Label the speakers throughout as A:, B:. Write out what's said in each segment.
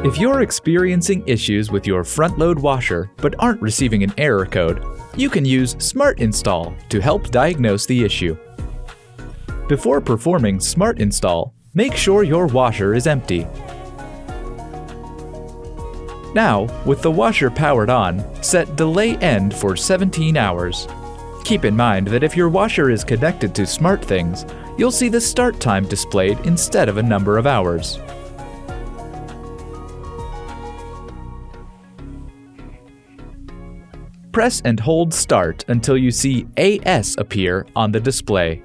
A: If you're experiencing issues with your front-load washer but aren't receiving an error code, you can use Smart Install to help diagnose the issue. Before performing Smart Install, make sure your washer is empty. Now, with the washer powered on, set Delay End for 17 hours. Keep in mind that if your washer is connected to SmartThings, you'll see the start time displayed instead of a number of hours. Press and hold Start until you see AS appear on the display.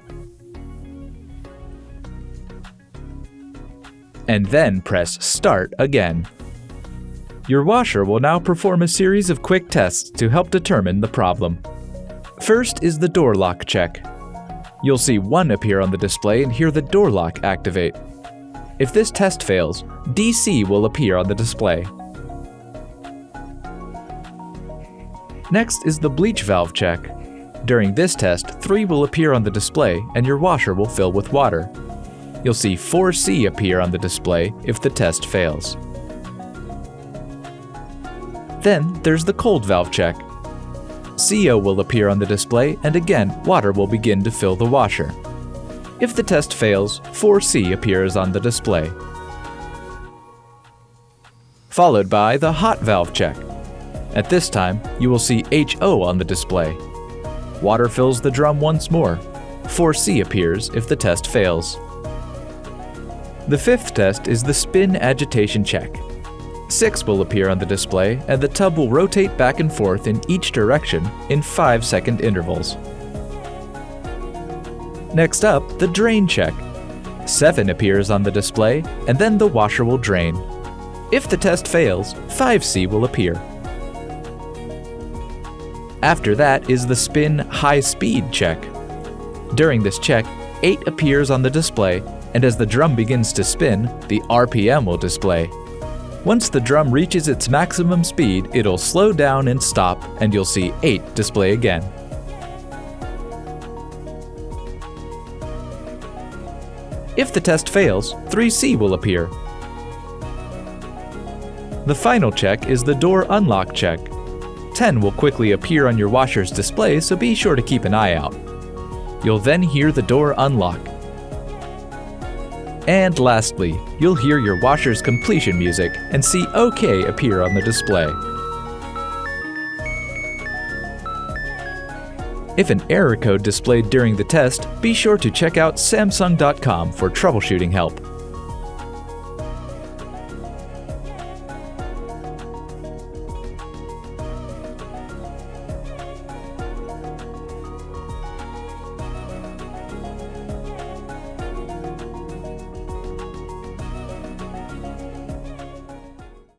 A: And then press Start again. Your washer will now perform a series of quick tests to help determine the problem. First is the door lock check. You'll see 1 appear on the display and hear the door lock activate. If this test fails, DC will appear on the display. Next is the bleach valve check. During this test, 3 will appear on the display and your washer will fill with water. You'll see 4C appear on the display if the test fails. Then there's the cold valve check. CO will appear on the display and again water will begin to fill the washer. If the test fails, 4C appears on the display. Followed by the hot valve check. At this time, you will see HO on the display. Water fills the drum once more. 4C appears if the test fails. The 5th test is the spin agitation check. 6 will appear on the display and the tub will rotate back and forth in each direction in 5-second intervals. Next up, the drain check. 7 appears on the display and then the washer will drain. If the test fails, 5C will appear. After that is the spin high speed check. During this check, 8 appears on the display, and as the drum begins to spin, the RPM will display. Once the drum reaches its maximum speed, it'll slow down and stop, and you'll see 8 display again. If the test fails, 3C will appear. The final check is the door unlock check. 10 will quickly appear on your washer's display, so be sure to keep an eye out. You'll then hear the door unlock. And lastly, you'll hear your washer's completion music and see OK appear on the display. If an error code displayed during the test, be sure to check out Samsung.com for troubleshooting help.